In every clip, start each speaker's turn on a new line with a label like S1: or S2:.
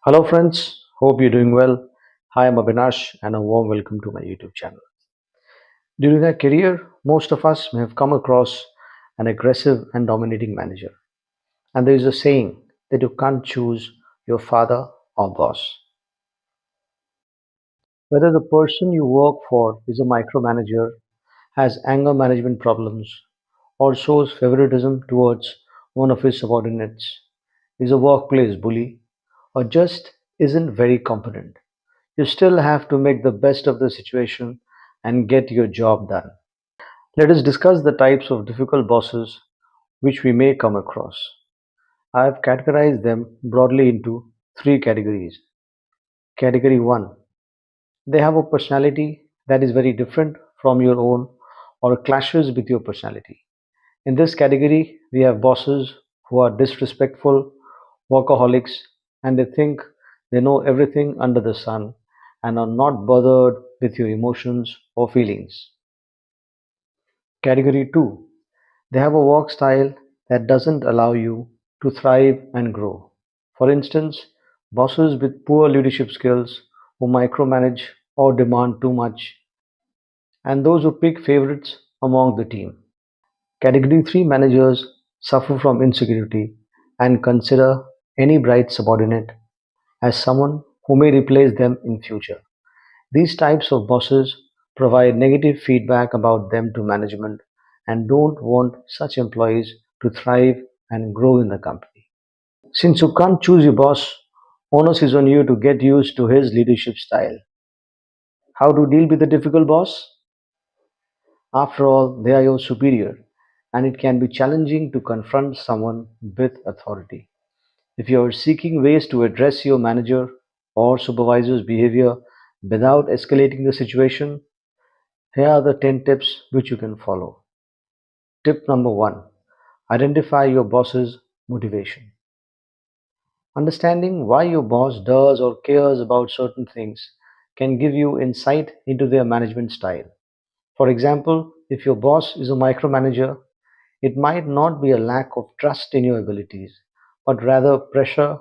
S1: Hello, friends. Hope you're doing well. Hi, I'm Abhinash, and a warm welcome to my YouTube channel. During our career, most of us may have come across an aggressive and dominating manager. And there is a saying that you can't choose your father or boss. Whether the person you work for is a micromanager, has anger management problems, or shows favoritism towards one of his subordinates, is a workplace bully, or just isn't very competent, you still have to make the best of the situation and get your job done. Let us discuss the types of difficult bosses which we may come across. I have categorized them broadly into three categories. Category 1: they have a personality that is very different from your own or clashes with your personality. In this category, we have bosses who are disrespectful, workaholics, and they think they know everything under the sun and are not bothered with your emotions or feelings. Category 2: they have a work style that doesn't allow you to thrive and grow. For instance, bosses with poor leadership skills who micromanage or demand too much, and those who pick favorites among the team. Category 3 managers suffer from insecurity and consider any bright subordinate as someone who may replace them in future. These types of bosses provide negative feedback about them to management and don't want such employees to thrive and grow in the company. Since you can't choose your boss, onus is on you to get used to his leadership style. How to deal with a difficult boss? After all, they are your superior, and it can be challenging to confront someone with authority. If you are seeking ways to address your manager or supervisor's behavior without escalating the situation, here are the 10 tips which you can follow. Tip number 1: identify your boss's motivation. Understanding why your boss does or cares about certain things can give you insight into their management style. For example, if your boss is a micromanager, it might not be a lack of trust in your abilities, but rather pressure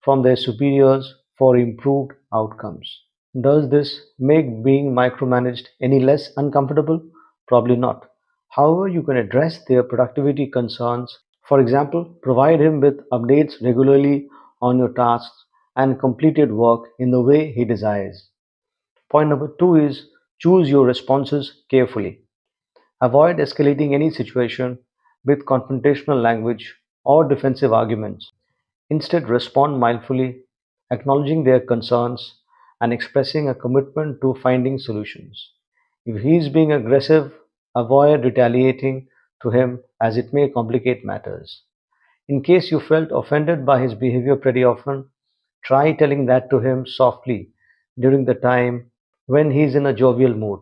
S1: from their superiors for improved outcomes. Does this make being micromanaged any less uncomfortable? Probably not. However, you can address their productivity concerns. For example, provide him with updates regularly on your tasks and completed work in the way he desires. Point number 2 is choose your responses carefully. Avoid escalating any situation with confrontational language or defensive arguments. Instead, respond mindfully, acknowledging their concerns and expressing a commitment to finding solutions. If he is being aggressive, avoid retaliating to him as it may complicate matters. In case you felt offended by his behavior pretty often, try telling that to him softly during the time when he is in a jovial mood.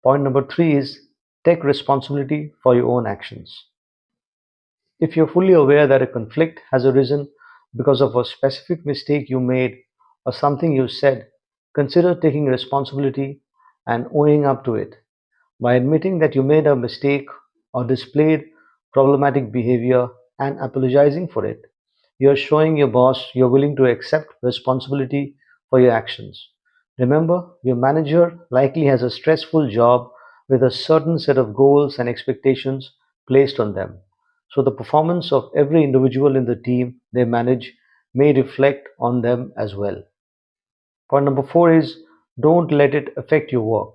S1: Point number 3 is take responsibility for your own actions. If you're fully aware that a conflict has arisen because of a specific mistake you made or something you said, consider taking responsibility and owning up to it. By admitting that you made a mistake or displayed problematic behavior and apologizing for it, you're showing your boss you're willing to accept responsibility for your actions. Remember, your manager likely has a stressful job with a certain set of goals and expectations placed on them. So the performance of every individual in the team they manage may reflect on them as well. Point number 4 is don't let it affect your work.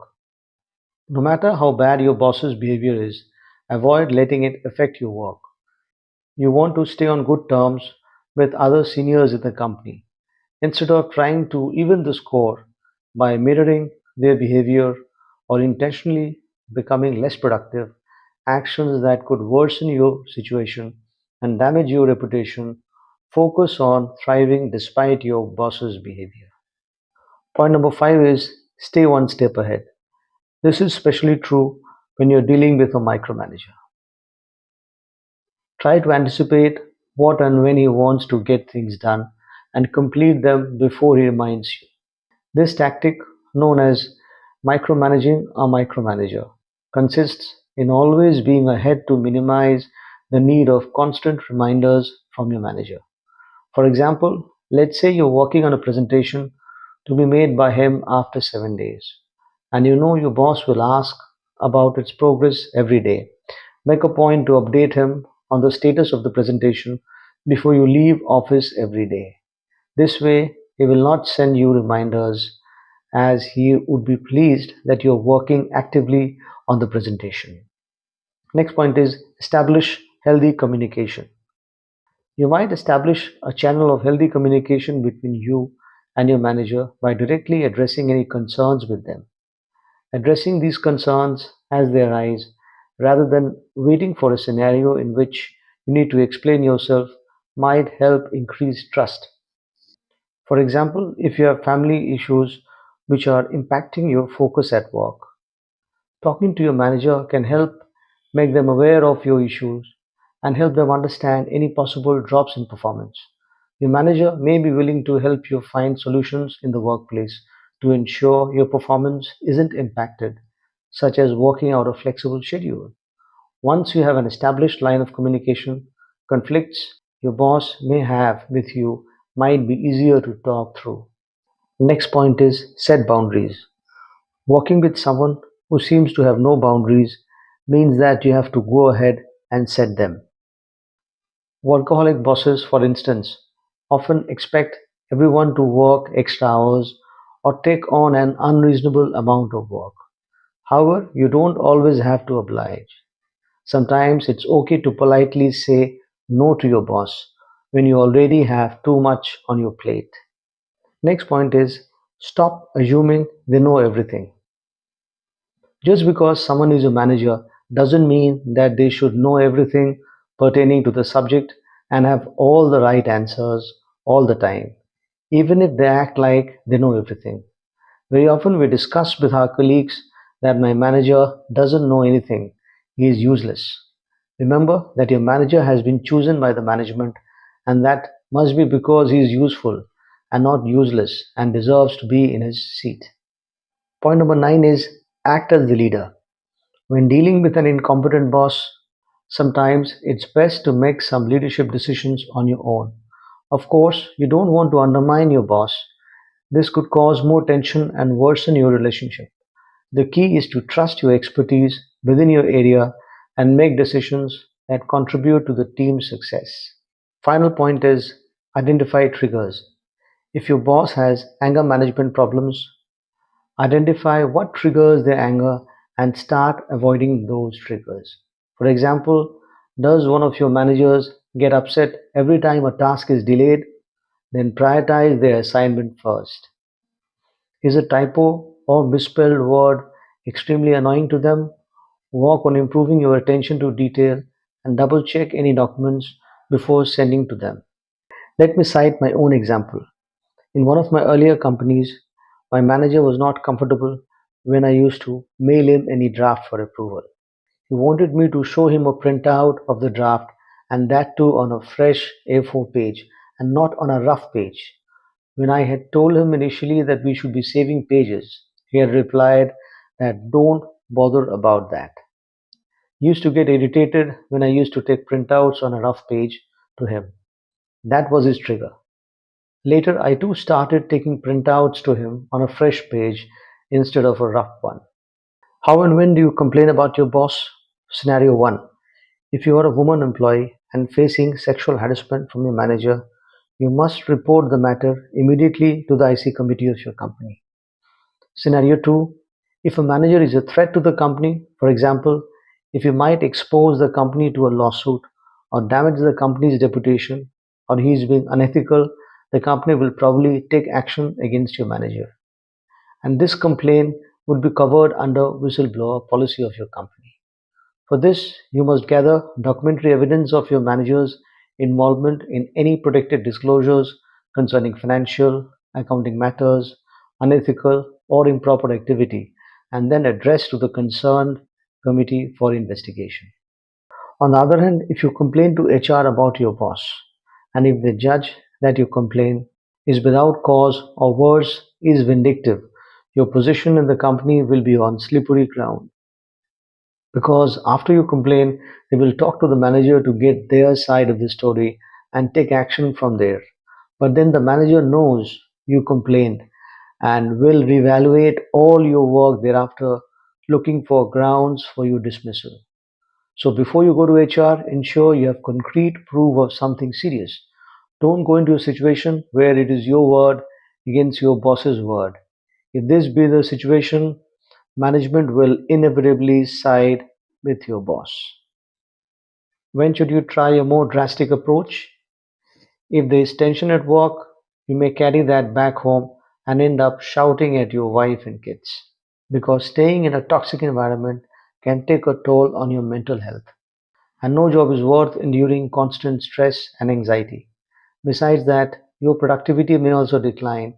S1: No matter how bad your boss's behavior is, avoid letting it affect your work. You want to stay on good terms with other seniors in the company. Instead of trying to even the score by mirroring their behavior or intentionally becoming less productive, actions that could worsen your situation and damage your reputation, focus on thriving despite your boss's behavior. Point number 5 is stay one step ahead. This is especially true when you're dealing with a micromanager. Try to anticipate what and when he wants to get things done and complete them before he reminds you. This tactic, known as micromanaging a micromanager, consists in always being ahead to minimize the need of constant reminders from your manager. For example, Let's say you're working on a presentation to be made by him after 7 days, and you know your boss will ask about its progress every day. Make a point to update him on the status of the presentation before you leave office every day. This way, he will not send you reminders as he would be pleased that you're working actively on the presentation. Next point is establish healthy communication. You might establish a channel of healthy communication between you and your manager by directly addressing any concerns with them. Addressing these concerns as they arise rather than waiting for a scenario in which you need to explain yourself might help increase trust. For example, if you have family issues which are impacting your focus at work, talking to your manager can help make them aware of your issues and help them understand any possible drops in performance. Your manager may be willing to help you find solutions in the workplace to ensure your performance isn't impacted, such as working out a flexible schedule. Once you have an established line of communication, conflicts your boss may have with you might be easier to talk through. Next point is set boundaries. Working with someone who seems to have no boundaries means that you have to go ahead and set them. Workaholic bosses, for instance, often expect everyone to work extra hours or take on an unreasonable amount of work. However, you don't always have to oblige. Sometimes it's okay to politely say no to your boss when you already have too much on your plate. Next point is stop assuming they know everything. Just because someone is a manager doesn't mean that they should know everything pertaining to the subject and have all the right answers all the time, even if they act like they know everything. Very often we discuss with our colleagues that my manager doesn't know anything, he is useless. Remember that your manager has been chosen by the management, and that must be because he is useful and not useless and deserves to be in his seat. Point number 9 is act as the leader. When dealing with an incompetent boss, sometimes it's best to make some leadership decisions on your own. Of course, you don't want to undermine your boss. This could cause more tension and worsen your relationship. The key is to trust your expertise within your area and make decisions that contribute to the team's success. Final point is identify triggers. If your boss has anger management problems, identify what triggers their anger and start avoiding those triggers. For example, does one of your managers get upset every time a task is delayed? Then prioritize their assignment first. Is a typo or misspelled word extremely annoying to them? Work on improving your attention to detail and double check any documents before sending to them. Let me cite my own example. In one of my earlier companies, my manager was not comfortable when I used to mail him any draft for approval. He wanted me to show him a printout of the draft and that too on a fresh A4 page and not on a rough page. When I had told him initially that we should be saving pages, he had replied that don't bother about that. He used to get irritated when I used to take printouts on a rough page to him. That was his trigger. Later, I too started taking printouts to him on a fresh page instead of a rough one. How and when do you complain about your boss? Scenario 1. If you are a woman employee and facing sexual harassment from your manager, you must report the matter immediately to the IC committee of your company. Scenario 2. If a manager is a threat to the company, for example, if he might expose the company to a lawsuit or damage the company's reputation, or he is being unethical, the company will probably take action against your manager. And this complaint would be covered under whistleblower policy of your company. For this, you must gather documentary evidence of your manager's involvement in any protected disclosures concerning financial, accounting matters, unethical, or improper activity, and then address to the concerned committee for investigation. On the other hand, if you complain to HR about your boss, and if they judge that your complaint is without cause or worse, is vindictive, your position in the company will be on slippery ground. Because after you complain, they will talk to the manager to get their side of the story and take action from there. But then the manager knows you complained and will reevaluate all your work thereafter, looking for grounds for your dismissal. So before you go to HR, ensure you have concrete proof of something serious. Don't go into a situation where it is your word against your boss's word. If this be the situation, management will inevitably side with your boss. When should you try a more drastic approach? If there is tension at work, you may carry that back home and end up shouting at your wife and kids. Because staying in a toxic environment can take a toll on your mental health. And no job is worth enduring constant stress and anxiety. Besides that, your productivity may also decline,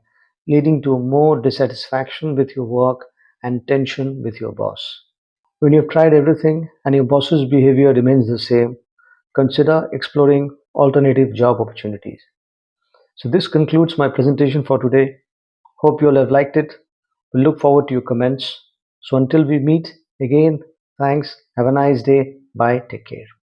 S1: leading to more dissatisfaction with your work and tension with your boss. When you've tried everything and your boss's behavior remains the same, consider exploring alternative job opportunities. So, this concludes my presentation for today. Hope you all have liked it. We look forward to your comments. So, until we meet again, thanks. Have a nice day. Bye. Take care.